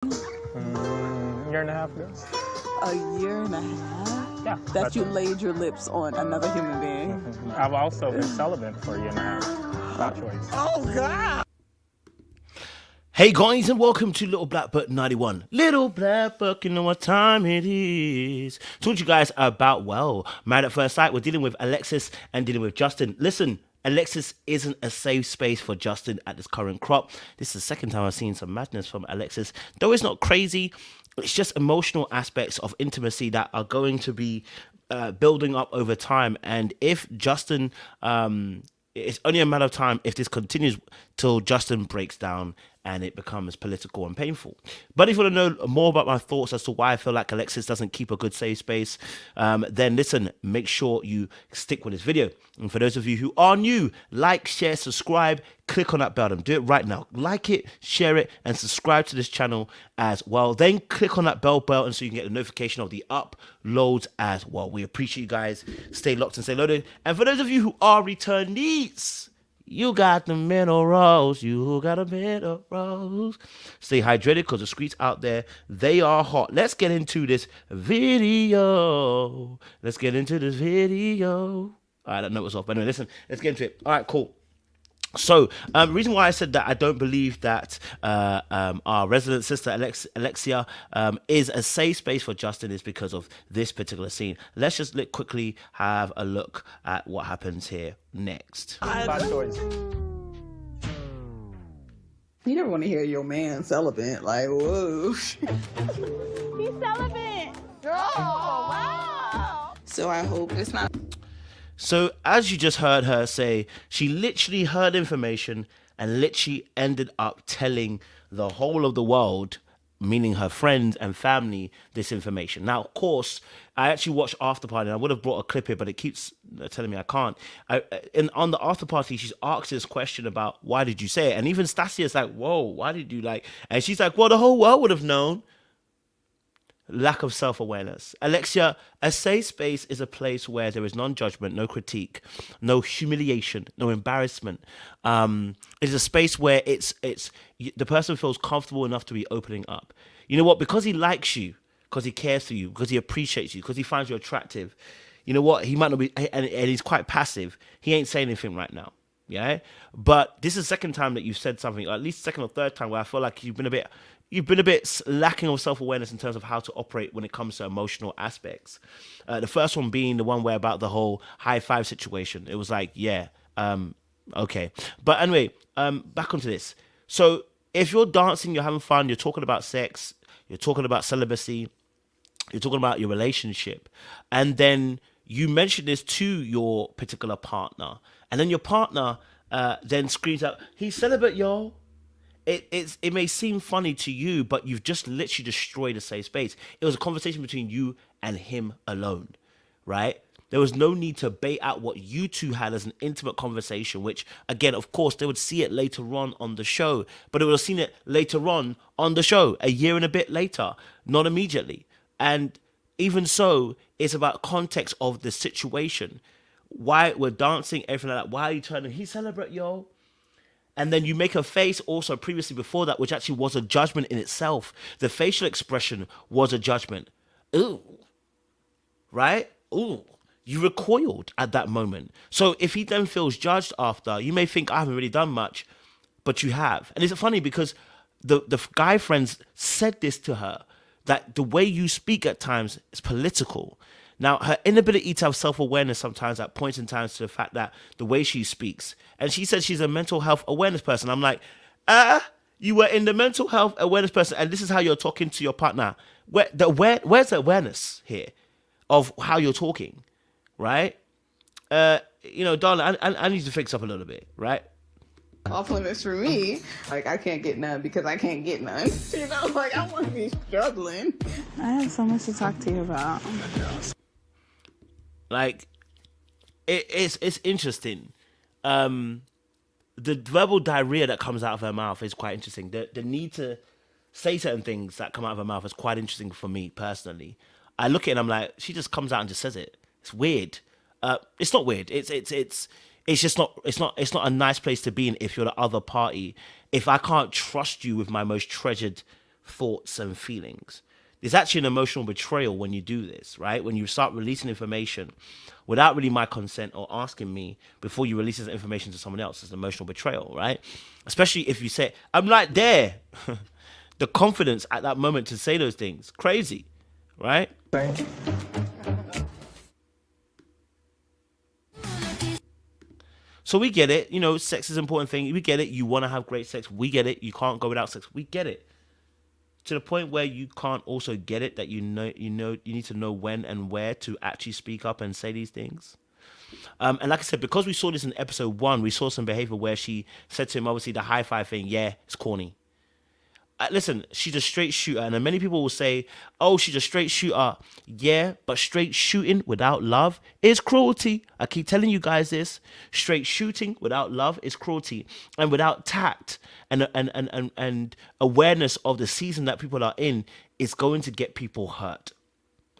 Year and a half ago. A year and a half? Yeah. That you laid your lips on another human being. I've also been celibate for a year and a half. By choice. Oh, God. Hey guys, and welcome to Little Black Book 91. Little Black Book, you know what time it is. Talk to you guys about, well, Married at First Sight. We're dealing with Alexis and dealing with Justin. Listen, Alexis isn't a safe space for Justin at this current crop. This is the second time I've seen some madness from Alexis. Though it's not crazy, it's just emotional aspects of intimacy that are going to be building up over time. And if Justin... it's only a matter of time if this continues till Justin breaks down and it becomes political and painful. But if you want to know more about my thoughts as to why I feel like Alexis doesn't keep a good safe space, then listen, make sure you stick with this video. And for those of you who are new, like, share, subscribe, click on that bell button. Do it right now. Like it, share it, and subscribe to this channel as well. Then click on that bell button so you can get the notification of the uploads as well. We appreciate you guys. Stay locked and stay loaded. And for those of you who are returnees, you got the minerals. You got the minerals. Stay hydrated because the streets out there, they are hot. Let's get into this video. I don't know what's off. But anyway, listen, let's get into it. All right, cool. So, the reason why I said that I don't believe that our resident sister Alexia is a safe space for Justin is because of this particular scene. Let's just quickly have a look at what happens here next. By choice. You never want to hear your man celibate. Like, whoa. He's celibate. Oh, wow. So I hope it's not... So as you just heard her say, she literally heard information and literally ended up telling the whole of the world, meaning her friends and family, this information. Now, of course, I actually watched After Party, and I would have brought a clip here, but it keeps telling me I can't. On the After Party, she's asked this question about, why did you say it? And even Stasia's like, whoa, why did you like... And she's like, well, the whole world would have known. Lack of self-awareness. Alexia, a safe space is a place where there is non-judgment, no critique, no humiliation, no embarrassment. It's a space where it's the person feels comfortable enough to be opening up. You know what? Because he likes you, because he cares for you, because he appreciates you, because he finds you attractive. You know what? He might not be, and he's quite passive. He ain't saying anything right now. Yeah, but this is the second time that you've said something, or at least second or third time, where I feel like you've been a bit lacking of self-awareness in terms of how to operate when it comes to emotional aspects. The first one being the one where about the whole high five situation. It was like, yeah, okay. But anyway, back onto this. So if you're dancing, you're having fun, you're talking about sex, you're talking about celibacy, you're talking about your relationship, and then you mention this to your particular partner, and then your partner then screams out, he's celibate, yo. It may seem funny to you, but you've just literally destroyed a safe space. It was a conversation between you and him alone, right? There was no need to bait out what you two had as an intimate conversation, which, again, of course, they would see it later on the show, but they would have seen it later on the show, a year and a bit later, not immediately. And even so, it's about context of the situation. Why we're dancing, everything like that. Why are you turning? He celebrate, yo. And then you make a face also previously before that, which actually was a judgment in itself. The facial expression was a judgment. Ooh. Right? Ooh. You recoiled at that moment. So if he then feels judged after, you may think, I haven't really done much, but you have. And it's funny because the guy friends said this to her, that the way you speak at times is political. Now, her inability to have self-awareness sometimes at points in time to the fact that the way she speaks, and she said she's a mental health awareness person. I'm like, you were in the mental health awareness person, and this is how you're talking to your partner. Where's the awareness here of how you're talking, right? Darling, I need to fix up a little bit, right? Off limits for me. Like, I can't get none because I can't get none. You know, like, I want to be struggling. I have so much to talk to you about. Like, it's interesting. The verbal diarrhea that comes out of her mouth is quite interesting. The need to say certain things that come out of her mouth is quite interesting for me personally. I look at it and I'm like, she just comes out and just says it. It's weird. It's not weird. It's just not. It's not a nice place to be in if you're the other party. If I can't trust you with my most treasured thoughts and feelings. There's actually an emotional betrayal when you do this, right? When you start releasing information without really my consent or asking me before you release this information to someone else. It's an emotional betrayal, right? Especially if you say, I'm right there. The confidence at that moment to say those things, crazy, right? So we get it. You know, sex is an important thing. We get it. You want to have great sex. We get it. You can't go without sex. We get it. To the point where you can't also get it that you need to know when and where to actually speak up and say these things. And like I said, because we saw this in episode 1, we saw some behavior where she said to him, obviously, the high five thing, yeah, it's corny. Listen, she's a straight shooter. And then many people will say, oh, she's a straight shooter. Yeah, but straight shooting without love is cruelty. I keep telling you guys this. Straight shooting without love is cruelty. And without tact and awareness of the season that people are in, it's going to get people hurt.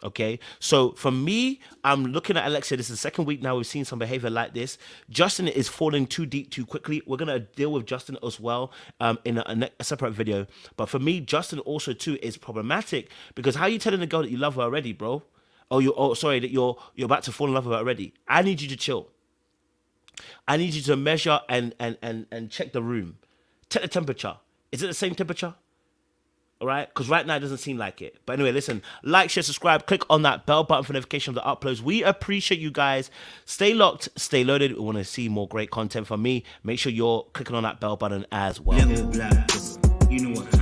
Okay, so for me, I'm looking at Alexia. This is the second week now we've seen some behavior like this. Justin is falling too deep too quickly. We're gonna deal with Justin as well in a separate video. But for me, Justin also too is problematic because how are you telling the girl that you love her already, bro? That you're about to fall in love with her already. I need you to chill. I need you to measure and check the room, check the temperature. Is it the same temperature? All right, because right now it doesn't seem like it. But anyway, listen, like, share, subscribe, click on that bell button for notification of the uploads. We appreciate you guys. Stay locked, stay loaded. We want to see more great content from me. Make sure you're clicking on that bell button as well. Level black, you know what